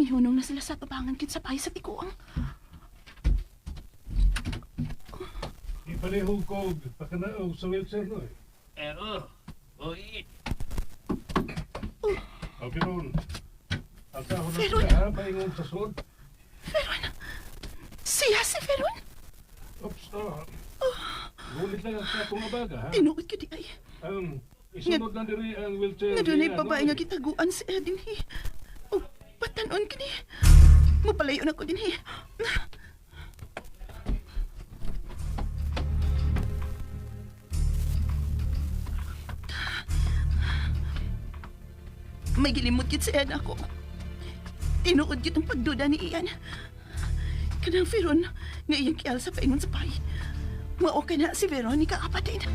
Nihunong na sila sa tabangan kit sa pahay sa tikuang. Ipalihog ko, pakanaog sa wheelchair no eh. Uy, O Piron, ang kahon na Piron? sila ha, paingon sa sod. Veron! Siya si Veron! Oops, Ngulit lang sa akong abaga ha. Tinuod ko di ay. Isunod na diri ang wheelchair. Nga doon ay ni, babae ano, nga gitaguan si Edin hi. O patanon ka ni. Mapalayo na ko din hi. May gilimot yun si Ed ako. Tinuod yun ang pagduda ni Ian. Kanang Veron, nga iyang kial sa paingon sa pay. Mao ka na si Veronica kapatid.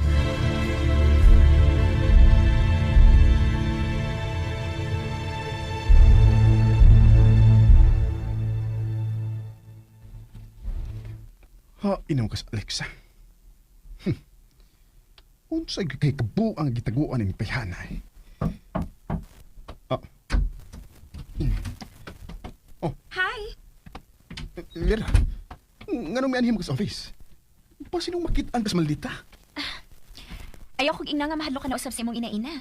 Ha, inaw ka sa Alexa. Unsay kay kabu ang gitaguan ni Payhanay. Hi! Lira, nganong may anhim ka sa office? Pa sinong makitaan ka sa maldita? Ayaw kong ina nga mahadlo ka na usab sa imong ina-ina.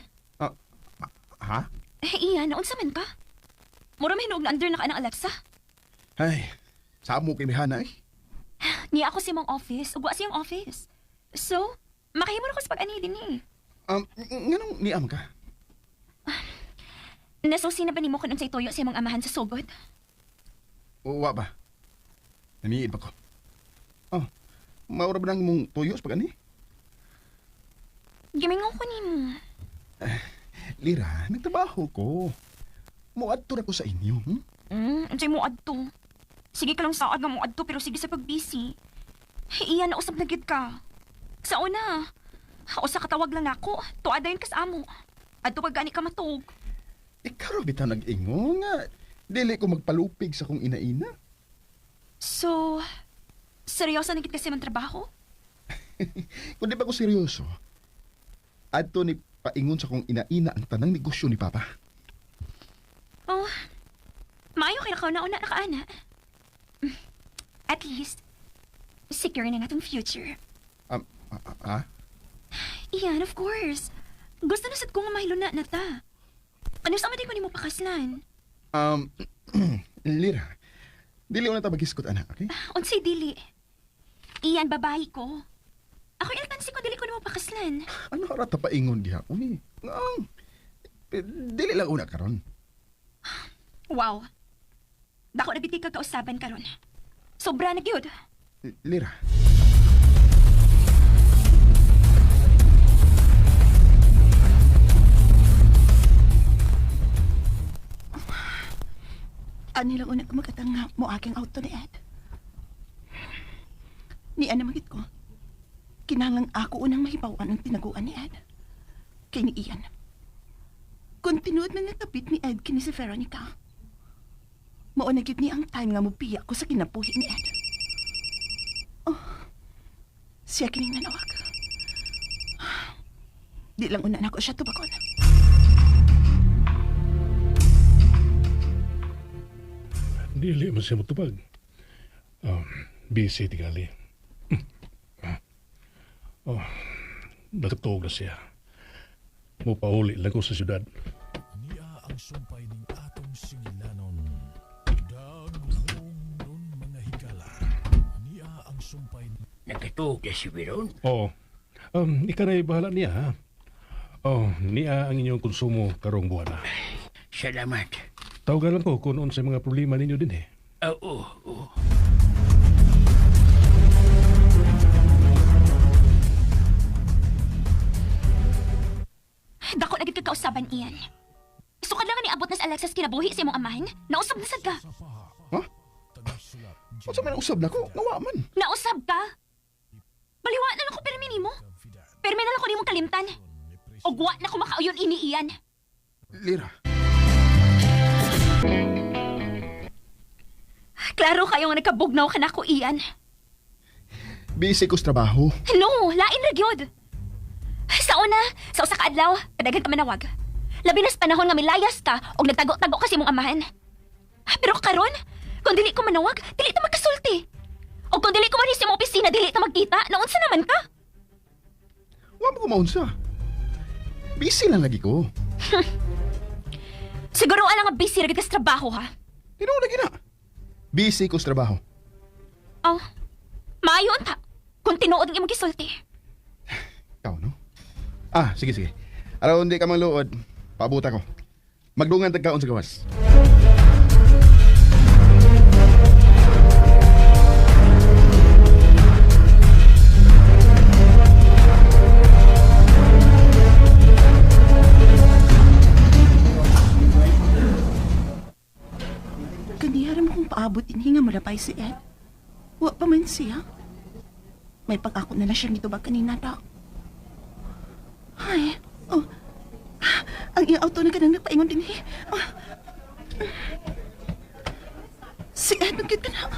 Ha? Iya, naunsa man ka? Mura may hinuog na under na ka ng Alexa. Ay, saan mo kay Payhanay? Niya ako sa imong office, ugwa sa iyong office. So, makahimo na ko sa pag-ani din eh. Nganong niam ka? Nasusi na ba ni mo kung unsay toyo sa imong amahan sa sugod? Uwa ba? Naniid ba ko? Maura ba nang mong tuyo sa pag-ani? Gimingaw ko ni mo. Lira, nagtrabaho ko. Muadto na ko sa inyo. Unsay mo adto? Sige ka lang saad nga mo adto pero sige sa pagbisi. Iya na usab na gid ka. Sa una, usa ka tawag lang ako. Tuadayon ka sa amo. Adto pag gani ka matug. Ikaw bitaw nag-ingo nga. Dili ko magpalupig sa kong ina-ina. So, seryoso na gid kasi man trabaho? Kung di ba ko seryoso, adto ni paingon sa kong ina-ina ang tanang negosyo ni Papa. Oh, maayo kay nakaw na una nakaana. At least, secure na natong future. Iyan, of course. Gusto na sad ko nga mahilo na ta. Ano sa amatay ko ni mo pakaslan? Lira, dili ko na tabagiskot, anak, okay? Unsay dili. Iyan, babae ko. Ako iltansi ko, dili ko ni mo pakaslan. Ano ka rata paingon diha? Uy, dili lang una karon. Wow. Dako na biti ka kausaban karon. Sobra na gyud. Lira. Ani lang una ko makatanga mo aking auto ni Ed. Ni Ana magit ko. Kinahanglang ako unang mahibawan ang tinaguan ni Ed. Kay ni Ian. Kung tinuod na natapit ni Ed kini si Veronica. Mauna gid ni ang time nga mupiya ko sa kinabuhi ni Ed. Oh, siya kining nanawag. Di lang una na ko siya tubakon. Dili man siya matubag. Busy tigali. Nakatog na siya. Mupauli lang ko sa syudad. Niya ang sumpay ning atong singilanon. Daghong nun mga higala. Niya ang sumpay nagkatog na si Veron. Oo. Ikaray bahala niya ha. Niya ang inyong konsumo karong buwan na. Salamat. Tawagan lang ko kung noon sa mga problema ninyo din eh. Oo. Dako na gid ka kausaban iyan. Sukad lang nga ni abot na sa Alexis kinabuhi sa imong amahan. Nausab na sad ka. Ha? Ano man usab na ko? Nawa man. Nausab ka? Baliwa na lang ko permi nimo. Permi na lang ko nimong kalimtan. Ugwa na ko makauyon ini iyan. Lira. Klaro kayo nga nagkabugnaw ka na ko iyan. Busy ko sa trabaho. No, lain ra gyud. Sa una, sa usa ka adlaw, kadagan ka manawag. Labi na sa panahon nga milayas ka og nagtago-tago ka sa imong amahan. Pero karon, kung dili ko manawag, dili ta magkasulti. O kung dili ko manis sa opisina, dili ta magkita, naunsa naman ka? Wa mo ko maunsa. Busy lang lagi ko. Siguro alang nga busy ra sa trabaho ha. Tinood lagi na. Busy ko sa trabaho. Oh, maayo ta. Kung tinuod ang imong gisulti. Ikaw, no? Sige, sige. Araw hindi ka mangluod, paabuta ko. Magdungan tagkaon sa gawas. Kaniyaram kong paabot inhinga malapay si Ed. Wa pa man siya. May pag-ako na siya nito ba kanina, Doc? Ay, ang iyong auto na kanang nagpaingon din eh. Si Ed, magkit ka na.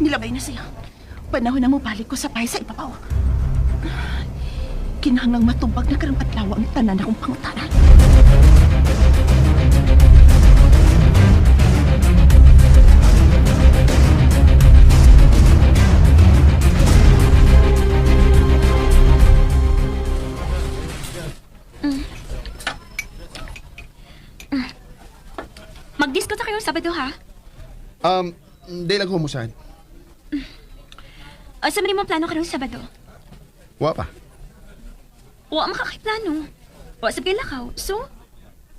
Nilabay na siya. Panahon na mo balik ko sa pahay sa ipapaw. Kinahanglang matubag na karang adlaw ang tanan akong pangutanan. Mag-disco ta kayo Sabado ha? Di lang ko musad. O sa mo plano karong Sabado? Wa pa. Wa makakaplano. Wa sa pilakaw. So,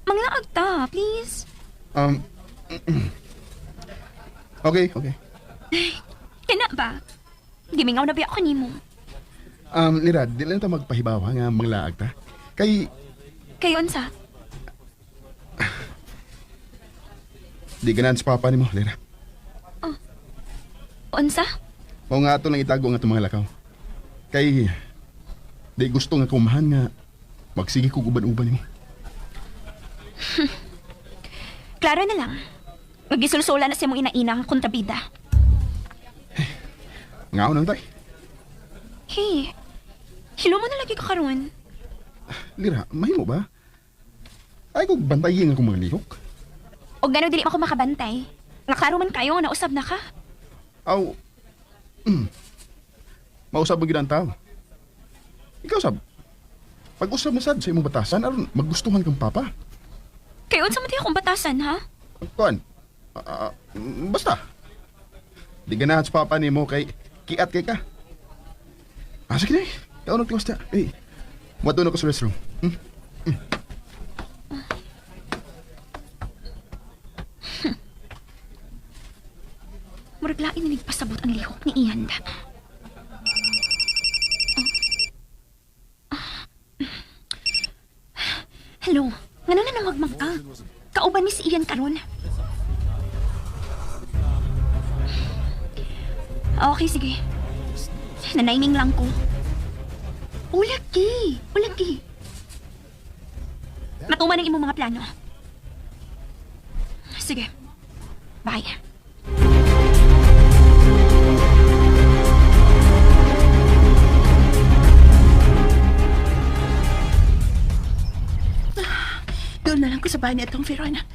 manglaag ta, please. Okay, okay. Kina ba? Gimingaw na biya ako nimo. Lirad, di lang ta magpahibawa nga manglaag ta. Kayo unsa? Di ganan sa papa ni mo, Lira. Unsa? Mao nga ato lang itago nga itong mga lakaw. Di gusto nga kumahan nga magsige ko uban-uban ni mo. Klaro na lang. Magisulsula na siya mong ina-ina ang kontrabida. Ngao nang tay. Hey, hilo mo na lagi ka karon. Lira, mahimo ba? Ay kung bantayin akong mga lihok. O gano dili mo ako makabantay. Nga klaro man kayo, nausab na ka. Aw, mausap mo gid ang tao. Ikaw sab, pag-usap na sad sa imong batasan, aron maggustuhan kang papa. Kayo unsa man di akong batasan, ha? Kuan, basta. Di ganahan sa papa ni mo kay kiat kay ka. Sige na eh, ikaw nagtiwas na. Matulog ko sa restroom. Murag lain na nagpasabot ang lihok ni Ian. Hello, ngano na nawagmang ka? Kauban ni si Ian karon. Okay, sige. Nanaining lang ko. Ulagi! Ulagi! Matuman ang imong mga plano. Sige. Bye. Doon na lang ko sa bahay ni Atong Verona.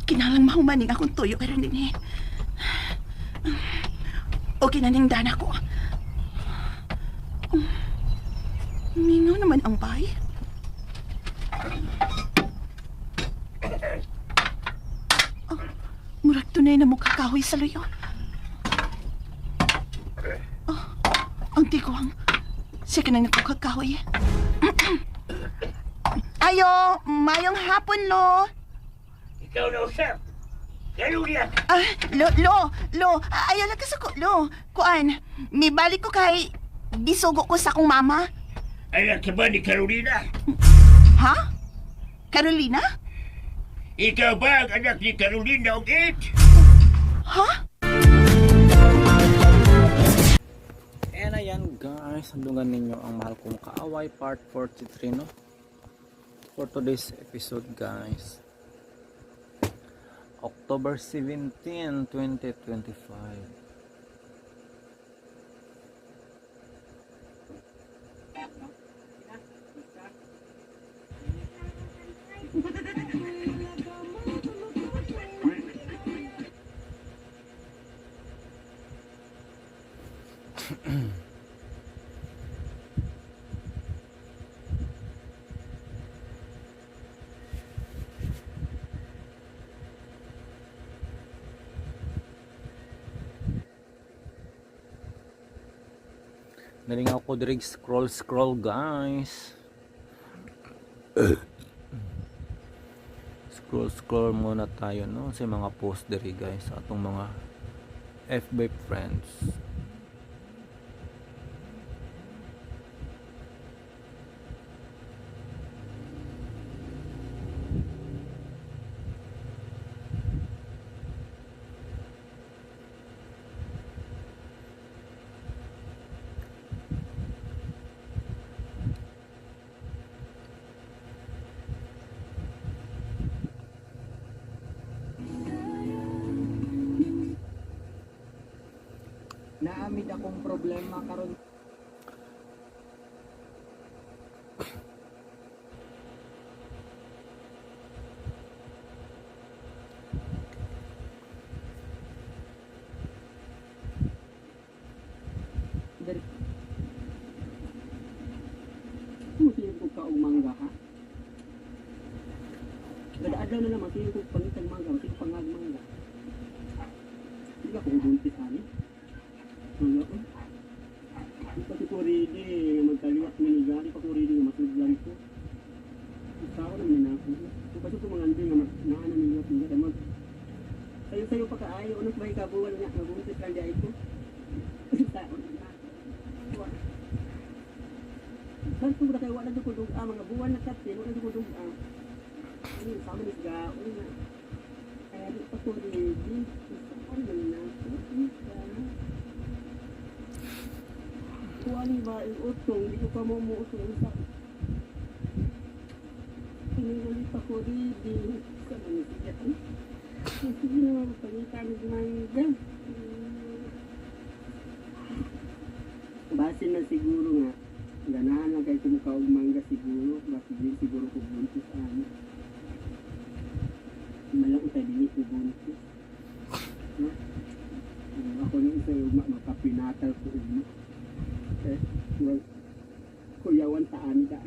Kinalang mahumaning akong tuyo pero hindi eh. Okay na ning dana ko. Mingaw naman ang bahay. Murag tunay na mukha kahoy sa luyo. Ang tikuang. Siya ka nang nakukakahoy. Ayo, mayong hapon, lo. Ikaw na usap. Galulia. Lo. Ayaw lang kasi ko, lo. Kuan, may balik ko kay gisugo ko sa akong mama. Anak ka ba ni Carolina? Ha? Carolina? Ikaw ba ang anak ni Carolina o Ed? Ha? And ayan guys, handungan ninyo ang mahal kong kaaway part 43 no? For today's episode guys, October 17, 2025. Nalingaw ko diri scroll guys. Scroll muna tayo no sa mga post diri guys sa atong mga FB friends. Naamid akong problema karon. Musin ko ka mangga ha. Gada-adlaw na naman musin ko pangitang mangga, musin pangagmangga. Hindi ako buntis ani. Wala ko. Di pa ko ready, magkaliwat ng igari pa ko ready nga masudlan ko. Isaw na nina ako. Kung paso ko mga andi nga naana nila kung gada mag. Sayo-sayo pa kaayo, unang may kabuwal nga, mabuntis lang di ko. Isaw na. Saan ko na kayo, wala na ko duga, mga buwan na kapsin, wala na ko duga. Ano, sama ni gaon na. Kaya di pa ko ready. Isaw na nina ako. Kuwali ba ang utong, di ko pa mumuutong sa pinili pa ko ready sa manisigat sige naman pangitan ng mangga base na siguro nga ganahan lang kayo kumukaw mangga siguro base din siguro ko buntis ano malang tayo din ko buntis ako na isa yung makapinatal ko kuyawan taan ka.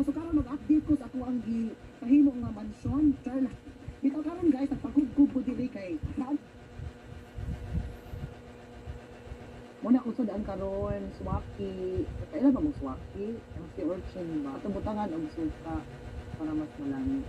So karon mag-update ko sa ako ang gipahimo nga mansyon. Charla. Bitaw karon guys, nagpagugub ko dili kay. Muna ko sa daan karon, swaki. Kailan ba mo swaki? Ang si urchin ba? Atong butangan og suka para mas malami.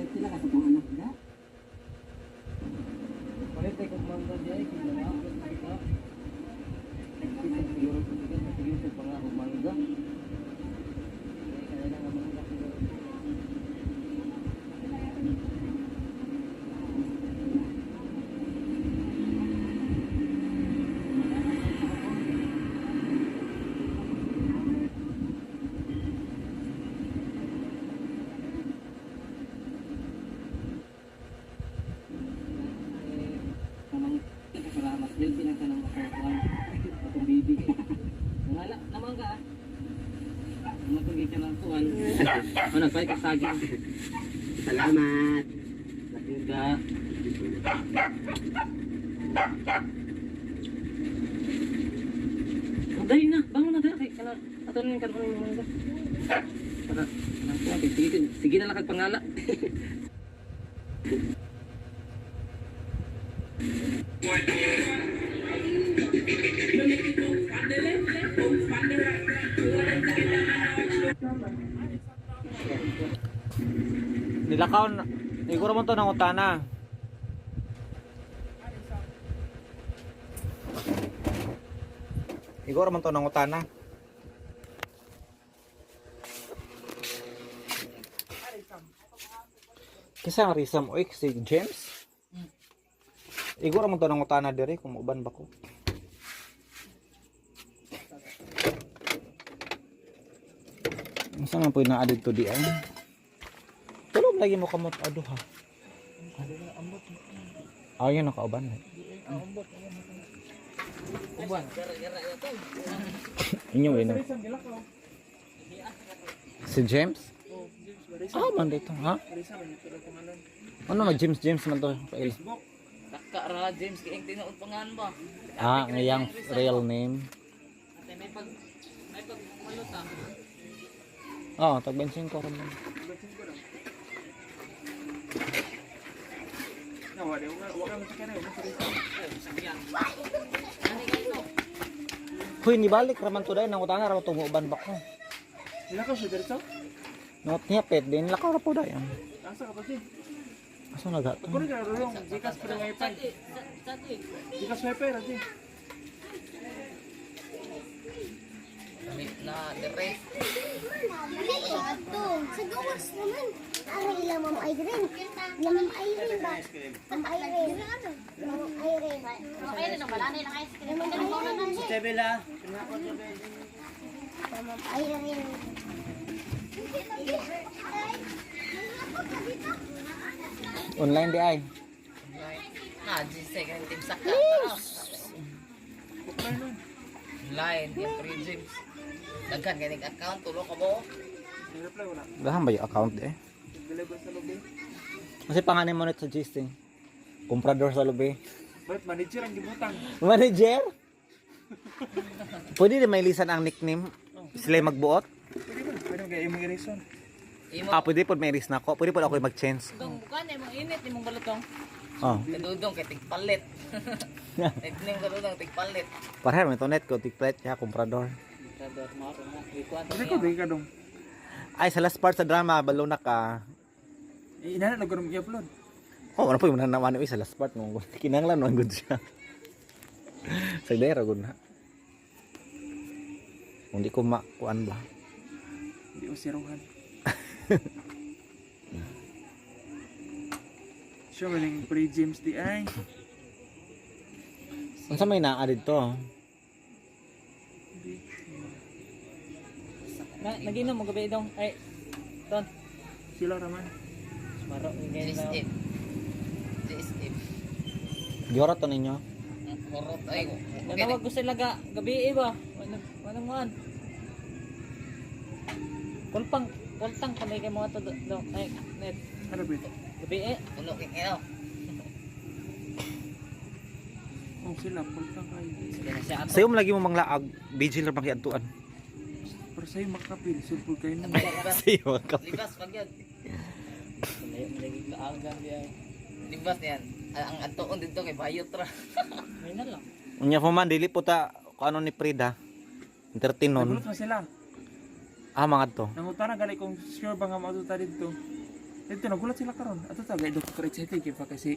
Sila ka sa mga anak da. Palit tayo kung mangga dyan, kaya na ako ito. Siguro sa pangako mangga. Kaya na mangga siguro. Kanang salamat din sila ka ng makakuan. Atong baby. Wala naman ka. Naman kung kita ng kuan. Ano pa ka saging. Salamat. Lakin ka. Dali na, bangun na dali. Kana atuloy kan mo mga. Para sige na lang kag pangala. Nilakaw na. Siguro mo to ng utana. Siguro mo to ng utana. Kisa ang risam oy si James. Iguro mo to ng utana dire kung uban ba ko. Masa man po na added to di ay. Tulog lagi mo kamot ado ha. Ayun nakauban. Uban. Inyo ino. Si James? Ah, man dito, ha? Ano na James man to? Pail. Kakara James kay tinuod pangan ba? Ah, ngayang real name. May pag maluta. Oh, tagbensin ko ron. Hoy, nibalik raman to dahil nang utana raman tumuuban ba ko. Nilakaw siya dito? Not niya pet din, lakaw ra po dahil. Asa ka pa siya? Asa nagato? Kuri ka rulong, jikas pa rin wifi. Jikas wifi rati. Na dire. Ato, sa gawas naman. Ano ila Ma'am Irene? La Ma'am Irene ba? Ma'am Irene. Ma'am Irene. Okay na wala na ilang ice cream. Ma'am Irene. Tebela. Ma'am Irene. Online di ay. Di second team sa ka. Online, yung free gyms. Daghan ganing account, tulo ka mo. Dahan ba yung account eh? Kasi panganin mo nito sa GC. Comprador sa lobby. But manager ang gibutang. Manager? Pwede din may lisan ang nickname. Sila magbuot? Pwede kay imong reason. Ah, pwede po may erase na ako. Pwede po ako mag-change. Dong, bukan imong init imong balutong. Oh. Kadudong kay tigpalit. Nickname kadudong tigpalit. Pareha mo ito net ko. Tigplet kaya comprador. Kadudong mo na. Ikuan Kasi ko ka dong. Ay, sa last part sa drama, balo na ka. Inana na gud i-upload. Oh, ano po yung naman sa last part mo. Kinanglan mo ang good siya. Sagdera good na. Hindi ko makuan ba. Hindi ko siruhan. Siya maling free gyms di ay. Unsa may na-added to? Naginom mo gabi dong. Ay. Don. Sila raman. Maro ngayon na. JSF. Giora to ninyo? Horot ay. Nanawag ko sila gabi ba? Wanang man. Kultang kami kay mga to do. Ay, net. Ano ba? Gabi puno kay kayo. Oh, sila punta kayo. Sige na siya ato. Sayo mo lagi mo manglaag. Vigil ra pakiadtuan. Pero sa'yo makapil, sulpul kayo na. Sayo ka. Libas pag yun. Malagi ka agan diya. Libas niyan. Ang antoon dito kay bayot ra. May na lang. Unya po man dili po ta kung ano ni Frida. Entertain nun. Nagulat mo sila. Mga to. Nangutana gali kung sure ba nga mauto ta dito. Dito nagulat sila karon. Ato ta gay Dr. Excited kay pa kasi